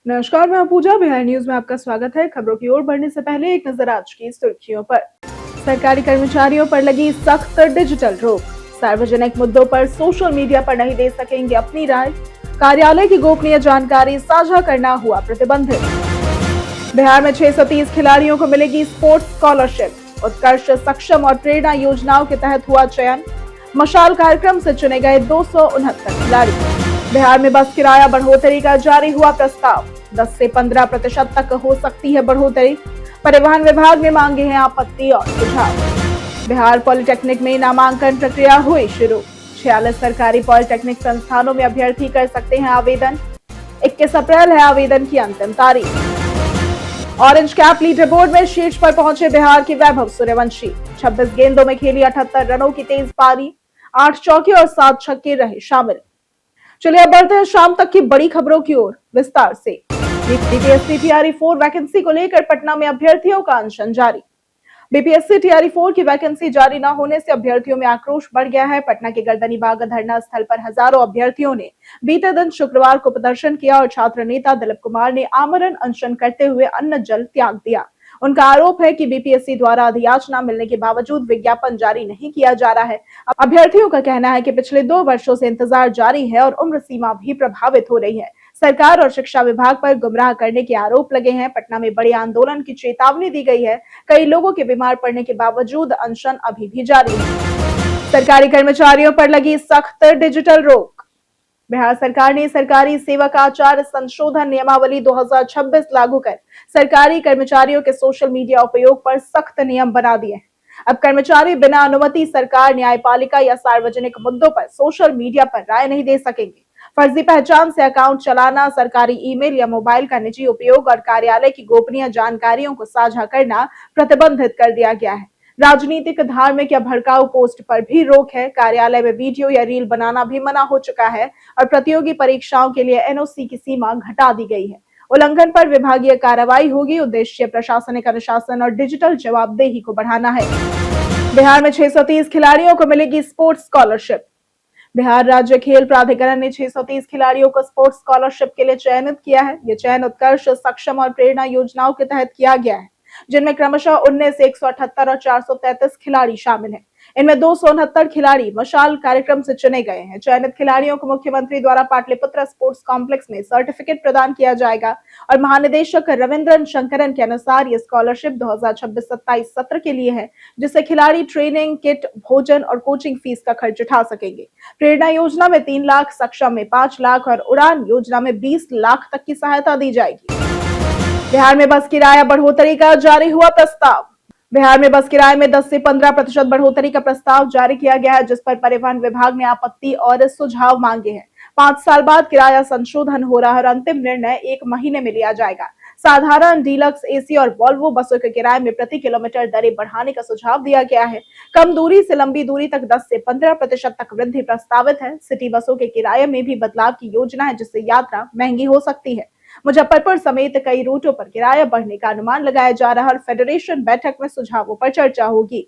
नमस्कार, मैं पूजा। बिहार न्यूज में आपका स्वागत है। खबरों की ओर बढ़ने से पहले एक नजर आज की सुर्खियों पर। सरकारी कर्मचारियों पर लगी सख्त डिजिटल रोक। सार्वजनिक मुद्दों पर सोशल मीडिया पर नहीं दे सकेंगे अपनी राय। कार्यालय की गोपनीय जानकारी साझा करना हुआ प्रतिबंधित। बिहार में 630 खिलाड़ियों को मिलेगी स्पोर्ट्स स्कॉलरशिप। उत्कर्ष सक्षम और प्रेरणा योजनाओं के तहत हुआ चयन। मशाल कार्यक्रम से चुने गए 269 खिलाड़ी। बिहार में बस किराया बढ़ोतरी का जारी हुआ प्रस्ताव। 10 से 15% तक हो सकती है बढ़ोतरी। परिवहन विभाग ने मांगे हैं आपत्ति और सुझाव। बिहार पॉलिटेक्निक में नामांकन प्रक्रिया हुई शुरू। 46 सरकारी पॉलिटेक्निक संस्थानों में अभ्यर्थी कर सकते हैं आवेदन। 21 अप्रैल है आवेदन की अंतिम तारीख। ऑरेंज कैप लीडर बोर्ड में शीर्ष पर पहुंचे बिहार के वैभव सूर्यवंशी। 26 गेंदों में खेली 78 रनों की तेज पारी। 8 चौके और 7 छक्के रहे शामिल। चलिए अब बढ़ते हैं शाम तक की बड़ी खबरों की ओर विस्तार से। बीपीएससी टीआरई 4 वैकेंसी को लेकर पटना में अभ्यर्थियों का अनशन जारी। बीपीएससी टीआरई 4 की वैकेंसी जारी न होने से अभ्यर्थियों में आक्रोश बढ़ गया है। पटना के गर्दनीबाग धरना स्थल पर हजारों अभ्यर्थियों ने बीते दिन शुक्रवार को प्रदर्शन किया और छात्र नेता दिलीप कुमार ने आमरण अनशन करते हुए अन्न जल त्याग दिया। उनका आरोप है कि बीपीएससी द्वारा अधियाचना मिलने के बावजूद विज्ञापन जारी नहीं किया जा रहा है। अभ्यर्थियों का कहना है कि पिछले 2 वर्षों से इंतजार जारी है और उम्र सीमा भी प्रभावित हो रही है। सरकार और शिक्षा विभाग पर गुमराह करने के आरोप लगे हैं। पटना में बड़े आंदोलन की चेतावनी दी गई है। कई लोगों के बीमार पड़ने के बावजूद अनशन अभी भी जारी है। सरकारी कर्मचारियों पर लगी सख्त डिजिटल रोक। बिहार सरकार ने सरकारी सेवक आचार संशोधन नियमावली 2026 लागू कर सरकारी कर्मचारियों के सोशल मीडिया उपयोग पर सख्त नियम बना दिए हैं। अब कर्मचारी बिना अनुमति सरकार, न्यायपालिका या सार्वजनिक मुद्दों पर सोशल मीडिया पर राय नहीं दे सकेंगे। फर्जी पहचान से अकाउंट चलाना, सरकारी ईमेल या मोबाइल का निजी उपयोग और कार्यालय की गोपनीय जानकारियों को साझा करना प्रतिबंधित कर दिया गया है। राजनीतिक, धार्मिक या भड़काऊ पोस्ट पर भी रोक है। कार्यालय में वीडियो या रील बनाना भी मना हो चुका है और प्रतियोगी परीक्षाओं के लिए एनओसी की सीमा घटा दी गई है। उल्लंघन पर विभागीय कार्रवाई होगी। उद्देश्य प्रशासनिक अनुशासन और डिजिटल जवाबदेही को बढ़ाना है। बिहार में 630 खिलाड़ियों को मिलेगी स्पोर्ट्स स्कॉलरशिप। बिहार राज्य खेल प्राधिकरण ने 630 खिलाड़ियों को स्पोर्ट्स स्कॉलरशिप के लिए चयनित किया है। यह चयन उत्कर्ष सक्षम और प्रेरणा योजनाओं के तहत किया गया है, जिनमें क्रमशः 19, 178 और 433 खिलाड़ी शामिल हैं। इनमें 269 खिलाड़ी मशाल कार्यक्रम से चुने गए हैं। चयनित खिलाड़ियों को मुख्यमंत्री द्वारा पाटलिपुत्र स्पोर्ट्स कॉम्प्लेक्स में सर्टिफिकेट प्रदान किया जाएगा और महानिदेशक रविंद्रन शंकरन के अनुसार ये स्कॉलरशिप 2026-27 सत्र के लिए है, जिससे खिलाड़ी ट्रेनिंग किट, भोजन और कोचिंग फीस का खर्च उठा सकेंगे। प्रेरणा योजना में 3 लाख, सक्षम में 5 लाख और उड़ान योजना में 20 लाख तक की सहायता दी जाएगी। बिहार में बस किराया बढ़ोतरी का जारी हुआ प्रस्ताव। बिहार में बस किराए में 10 से 15% बढ़ोतरी का प्रस्ताव जारी किया गया है, जिस पर परिवहन विभाग ने आपत्ति और सुझाव मांगे हैं। 5 साल बाद किराया संशोधन हो रहा है और अंतिम निर्णय 1 महीने में लिया जाएगा। साधारण, डीलक्स, एसी और वॉल्वो बसों के किराए में प्रति किलोमीटर दरें बढ़ाने का सुझाव दिया गया है। कम दूरी से लंबी दूरी तक 10 से 15% तक वृद्धि प्रस्तावित है। सिटी बसों के किराए में भी बदलाव की योजना है, जिससे यात्रा महंगी हो सकती है। मुजफ्फरपुर समेत कई रूटों पर किराया बढ़ने का अनुमान लगाया जा रहा है और फेडरेशन बैठक में सुझावों पर चर्चा होगी।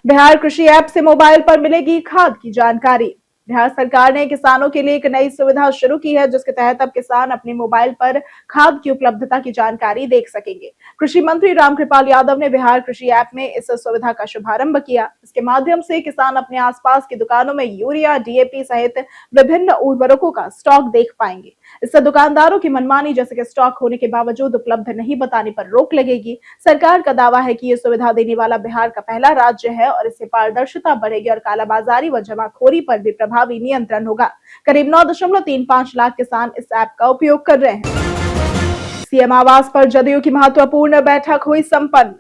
बिहार कृषि ऐप से मोबाइल पर मिलेगी खाद की जानकारी। बिहार सरकार ने किसानों के लिए एक नई सुविधा शुरू की है, जिसके तहत अब किसान अपने मोबाइल पर खाद की उपलब्धता की जानकारी देख सकेंगे। कृषि मंत्री रामकृपाल यादव ने बिहार कृषि ऐप में इस सुविधा का शुभारंभ किया। इसके माध्यम से किसान अपने आसपास की दुकानों में यूरिया, डीएपी सहित विभिन्न उर्वरकों का स्टॉक देख पाएंगे। इससे दुकानदारों की मनमानी, जैसे कि स्टॉक होने के बावजूद उपलब्ध नहीं बताने पर रोक लगेगी। सरकार का दावा है कि ये सुविधा देने वाला बिहार का पहला राज्य है और इससे पारदर्शिता बढ़ेगी और कालाबाजारी व जमाखोरी पर भी प्रभावी नियंत्रण होगा। करीब 9.35 लाख किसान इस ऐप का उपयोग कर रहे हैं। सीएम आवास पर जदयू की महत्वपूर्ण बैठक हुई संपन्न।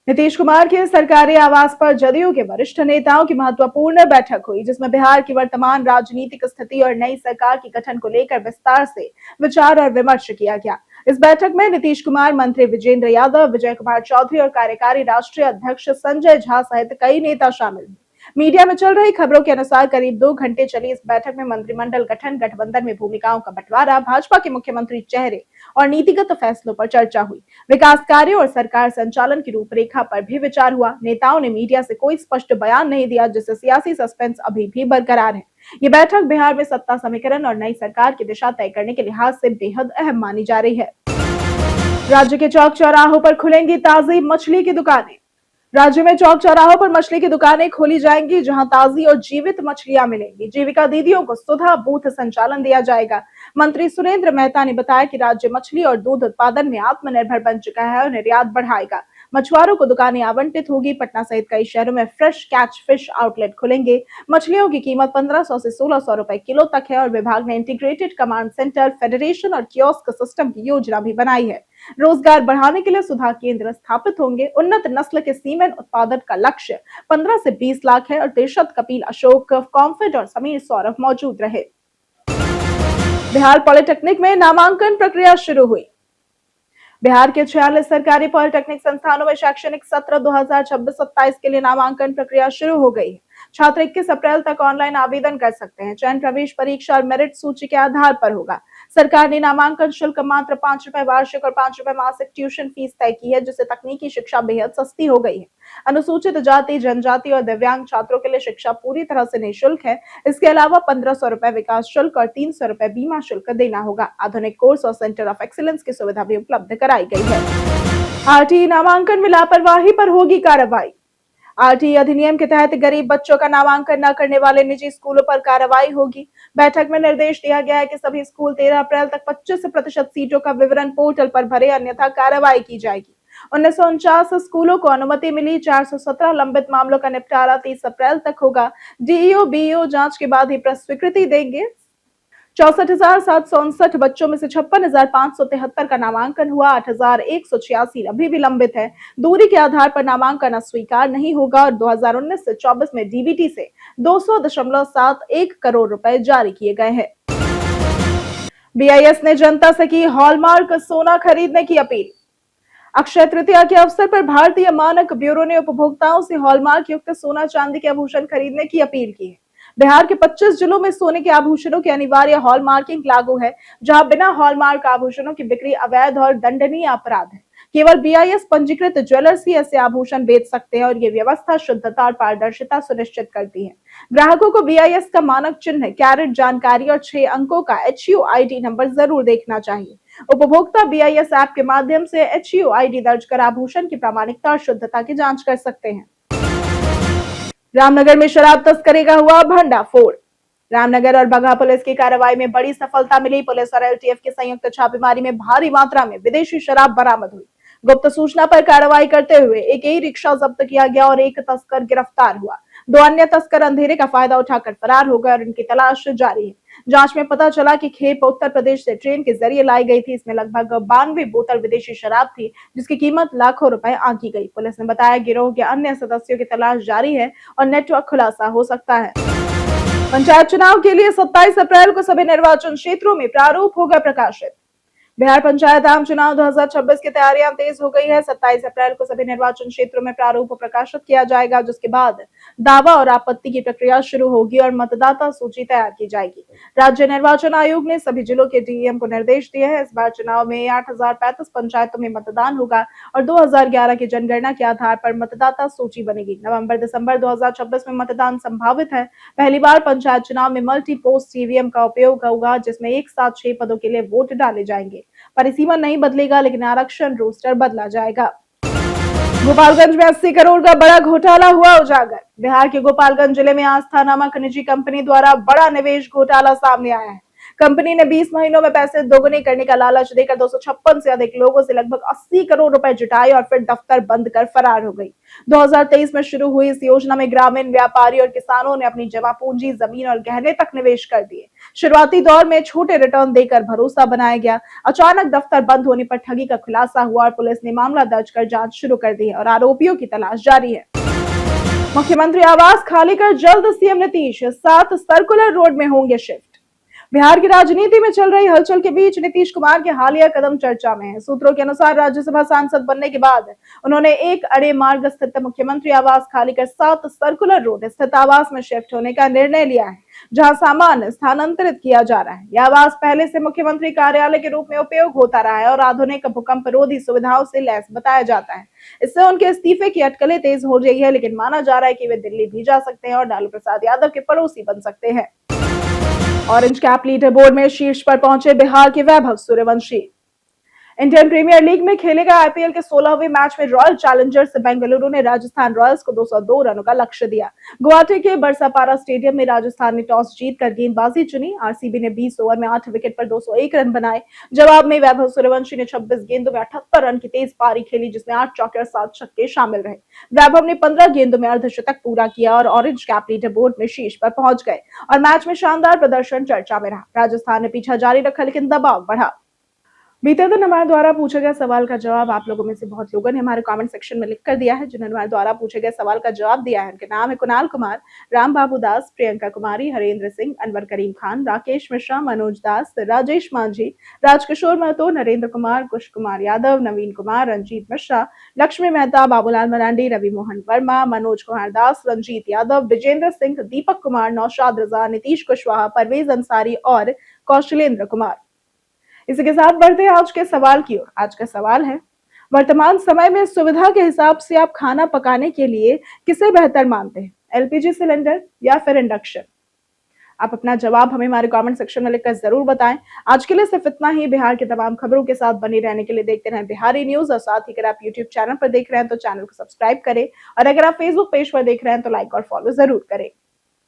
नीतीश कुमार के सरकारी आवास पर जदयू के वरिष्ठ नेताओं की महत्वपूर्ण बैठक हुई, जिसमें बिहार की वर्तमान राजनीतिक स्थिति और नई सरकार के गठन को लेकर विस्तार से विचार और विमर्श किया गया। इस बैठक में नीतीश कुमार, मंत्री विजेंद्र यादव, विजय कुमार चौधरी और कार्यकारी राष्ट्रीय अध्यक्ष संजय झा सहित कई नेता शामिल हुए। मीडिया में चल रही खबरों के अनुसार करीब 2 घंटे चली इस बैठक में मंत्रिमंडल गठन, गठबंधन में भूमिकाओं का बंटवारा, भाजपा के मुख्यमंत्री चेहरे और नीतिगत फैसलों पर चर्चा हुई। विकास कार्यों और सरकार संचालन की रूपरेखा पर भी विचार हुआ। नेताओं ने मीडिया से कोई स्पष्ट बयान नहीं दिया, जिससे सियासी सस्पेंस अभी भी बरकरार है। ये बैठक बिहार में सत्ता समीकरण और नई सरकार की दिशा तय करने के लिहाज से बेहद अहम मानी जा रही है। राज्य के चौक चौराहों पर खुलेंगी ताजी मछली की दुकानें। राज्य में चौक चौराहों पर मछली की दुकानें खोली जाएंगी, जहां ताजी और जीवित मछलियां मिलेंगी। जीविका दीदियों को सुधा बूथ संचालन दिया जाएगा। मंत्री सुरेंद्र मेहता ने बताया कि राज्य मछली और दूध उत्पादन में आत्मनिर्भर बन चुका है और निर्यात बढ़ाएगा। मछुआरों को दुकानें आवंटित होगी। पटना सहित कई शहरों में फ्रेश कैच फिश आउटलेट खुलेंगे। मछलियों की कीमत 1500 से 1600 रुपए किलो तक है और विभाग ने इंटीग्रेटेड कमांड सेंटर, फेडरेशन और कियोस्क सिस्टम की योजना भी बनाई है। रोजगार बढ़ाने के लिए सुधा केंद्र स्थापित होंगे। उन्नत नस्ल के सीमेन उत्पादन का लक्ष्य 15 से 20 लाख है और तिरशत कपिल अशोक कॉम्फेड और समीर सौरभ मौजूद रहे। बिहार पॉलिटेक्निक में नामांकन प्रक्रिया शुरू हुई। बिहार के 46 सरकारी पॉलिटेक्निक संस्थानों में शैक्षणिक सत्र 2026-27 के लिए नामांकन प्रक्रिया शुरू हो गई है। छात्र 21 अप्रैल तक ऑनलाइन आवेदन कर सकते हैं। चयन प्रवेश परीक्षा और मेरिट सूची के आधार पर होगा। सरकार ने नामांकन शुल्क मात्र 5 रुपए वार्षिक और 5 रुपए मासिक ट्यूशन फीस तय की है, जिससे तकनीकी शिक्षा बेहद सस्ती हो गई है। अनुसूचित जाति, जनजाति और दिव्यांग छात्रों के लिए शिक्षा पूरी तरह से निःशुल्क है। इसके अलावा 1500 रुपए विकास शुल्क और 300 रुपए बीमा शुल्क देना होगा। आधुनिक कोर्स और सेंटर ऑफ एक्सीलेंस की सुविधा भी उपलब्ध कराई गई है। आरटीई नामांकन में लापरवाही पर होगी कार्रवाई। आरटीई अधिनियम के तहत गरीब बच्चों का नामांकन न करने वाले निजी स्कूलों पर कार्रवाई होगी। बैठक में निर्देश दिया गया है कि सभी स्कूल 13 अप्रैल तक 25% सीटों का विवरण पोर्टल पर भरे, अन्यथा कार्रवाई की जाएगी। 1949 स्कूलों को अनुमति मिली। 417 लंबित मामलों का निपटारा 30 अप्रैल तक होगा। डीईओ बीईओ जांच के बाद ही स्वीकृति देंगे। 64,759 बच्चों में से 56,573 का नामांकन हुआ। 8,186 अभी भी लंबित है। दूरी के आधार पर नामांकन अस्वीकार नहीं होगा और 2019 से 24 में डीबीटी से 200.71 करोड़ रुपए जारी किए गए हैं। बीआईएस ने जनता से की हॉलमार्क सोना खरीदने की अपील। अक्षय तृतीया के अवसर पर भारतीय मानक ब्यूरो ने उपभोक्ताओं से हॉलमार्क युक्त सोना चांदी के आभूषण खरीदने की अपील की है। बिहार के 25 जिलों में सोने के आभूषणों की अनिवार्य हॉलमार्किंग लागू है, जहां बिना हॉलमार्क आभूषणों की बिक्री अवैध और दंडनीय अपराध है। केवल बीआईएस पंजीकृत ज्वेलर्स ही ऐसे आभूषण बेच सकते हैं और ये व्यवस्था शुद्धता और पारदर्शिता सुनिश्चित करती है। ग्राहकों को बीआईएस का मानक चिन्ह, कैरेट जानकारी और 6 अंकों का HUID नंबर जरूर देखना चाहिए। उपभोक्ता बीआईएस ऐप के माध्यम से HUID दर्ज कर आभूषण की प्रामाणिकता और शुद्धता की जांच कर सकते हैं। रामनगर में शराब तस्करी का हुआ भंडाफोड़। रामनगर और बगहा पुलिस की कार्रवाई में बड़ी सफलता मिली। पुलिस और एलटीएफ की संयुक्त छापेमारी में भारी मात्रा में विदेशी शराब बरामद हुई। गुप्त सूचना पर कार्रवाई करते हुए एक ई रिक्शा जब्त किया गया और एक तस्कर गिरफ्तार हुआ। 2 अन्य तस्कर अंधेरे का फायदा उठाकर फरार हो गए और उनकी तलाश जारी है। जांच में पता चला कि खेप उत्तर प्रदेश से ट्रेन के जरिए लाई गई थी। इसमें लगभग 92 बोतल विदेशी शराब थी, जिसकी कीमत लाखों रुपए आंकी गई। पुलिस ने बताया गिरोह के अन्य सदस्यों की तलाश जारी है और नेटवर्क खुलासा हो सकता है। पंचायत चुनाव के लिए 27 अप्रैल को सभी निर्वाचन क्षेत्रों में प्रारूप होगा प्रकाशित। बिहार पंचायत आम चुनाव 2026 की तैयारियां तेज हो गई है। 27 अप्रैल को सभी निर्वाचन क्षेत्रों में प्रारूप प्रकाशित किया जाएगा, जिसके बाद दावा और आपत्ति की प्रक्रिया शुरू होगी और मतदाता सूची तैयार की जाएगी। राज्य निर्वाचन आयोग ने सभी जिलों के डीएम को निर्देश दिए हैं। इस बार चुनाव में 8035 पंचायतों में मतदान होगा और 2011 की जनगणना के आधार पर मतदाता सूची बनेगी। नवंबर-दिसंबर 2026 में मतदान संभावित है। पहली बार पंचायत चुनाव में मल्टी पोस्ट ईवीएम का उपयोग होगा, जिसमें एक साथ 6 पदों के लिए वोट डाले जाएंगे। परिसीमा नहीं बदलेगा, लेकिन आरक्षण रोस्टर बदला जाएगा। गोपालगंज में 80 करोड़ का बड़ा घोटाला हुआ उजागर। बिहार के गोपालगंज जिले में आस्था नामक निजी कंपनी द्वारा बड़ा निवेश घोटाला सामने आया है। कंपनी ने 20 महीनों में पैसे दोगुने करने का लालच देकर 256 से अधिक लोगों से लगभग 80 करोड़ रुपए जुटाए और फिर दफ्तर बंद कर फरार हो गई। 2023 में शुरू हुई इस योजना में ग्रामीण व्यापारी और किसानों ने अपनी जमा पूंजी, जमीन और गहने तक निवेश कर दिए। शुरुआती दौर में छोटे रिटर्न देकर भरोसा बनाया गया। अचानक दफ्तर बंद होने पर ठगी का खुलासा हुआ और पुलिस ने मामला दर्ज कर जांच शुरू कर दी है और आरोपियों की तलाश जारी है। मुख्यमंत्री आवास खाली कर जल्द सीएम नीतीश 7 सर्कुलर रोड में होंगे शिफ्ट। बिहार की राजनीति में चल रही हलचल के बीच नीतीश कुमार के हालिया कदम चर्चा में है। सूत्रों के अनुसार राज्यसभा सांसद बनने के बाद उन्होंने एक अड़े मार्ग स्थित मुख्यमंत्री आवास खाली कर 7 सर्कुलर रोड स्थित आवास में शिफ्ट होने का निर्णय लिया है, जहां सामान स्थानांतरित किया जा रहा है। यह आवास पहले से मुख्यमंत्री कार्यालय के रूप में उपयोग होता रहा है और आधुनिक भूकंप रोधी सुविधाओं से लैस बताया जाता है। इससे उनके इस्तीफे की अटकलें तेज हो रही है, लेकिन माना जा रहा है कि वे दिल्ली भी जा सकते हैं और लालू प्रसाद यादव के पड़ोसी बन सकते हैं। ऑरेंज कैप लीडर बोर्ड में शीर्ष पर पहुंचे बिहार के Vaibhav Suryavanshi. Indian premiere league में खेले गए आईपीएल के 16वें मैच में रॉयल चैलेंजर्स बेंगलुरु ने राजस्थान रॉयल्स को 202 रनों का लक्ष्य दिया। गुवाहाटी के बरसापारा स्टेडियम में राजस्थान ने टॉस जीतकर गेंदबाजी चुनी। आरसीबी ने 20 ओवर में 8 विकेट पर 201 रन बनाए। जवाब में वैभव सूर्यवंशी ने 26 गेंदों में 78 रन की तेज पारी खेली, जिसमें 8 चौके और 7 छक्के शामिल रहे। वैभव ने 15 गेंदों में अर्धशतक पूरा किया और ऑरेंज कैप लीडर बोर्ड में शीर्ष पर पहुंच गए और मैच में शानदार प्रदर्शन चर्चा में रहा। राजस्थान ने पीछा जारी रखा, लेकिन दबाव बढ़ा। बीते दिन हमारे द्वारा पूछे गए सवाल का जवाब आप लोगों में से बहुत लोगों ने हमारे कमेंट सेक्शन में लिख कर दिया है। जिन्होंने हमारे द्वारा पूछे गए सवाल का जवाब दिया है उनके नाम है कुणाल कुमार, राम बाबू दास, प्रियंका कुमारी, हरेंद्र सिंह, अनवर करीम खान, राकेश मिश्रा, मनोज दास, राजेश मांझी, राजकिशोर महतो, नरेंद्र कुमार, कुश कुमार यादव, नवीन कुमार, रंजीत मिश्रा, लक्ष्मी मेहता, बाबूलाल मरांडी, रवि मोहन वर्मा, मनोज कुमार दास, रंजीत यादव, विजेंद्र सिंह, दीपक कुमार, नौशाद रजा, नीतीश कुशवाहा, परवेज अंसारी और कौशलेंद्र कुमार। इसी के साथ बढ़ते हैं आज के सवाल की ओर। आज का सवाल है, वर्तमान समय में सुविधा के हिसाब से आप खाना पकाने के लिए किसे बेहतर मानते हैं, एलपीजी सिलेंडर या फिर इंडक्शन? आप अपना जवाब हमें हमारे कमेंट सेक्शन में लिखकर जरूर बताएं। आज के लिए सिर्फ इतना ही। बिहार के तमाम खबरों के साथ बने रहने के लिए देखते रहें बिहारी न्यूज, और साथ ही अगर आप यूट्यूब चैनल पर देख रहे हैं तो चैनल को सब्सक्राइब करें, और अगर आप फेसबुक पेज पर देख रहे हैं तो लाइक और फॉलो जरूर करें।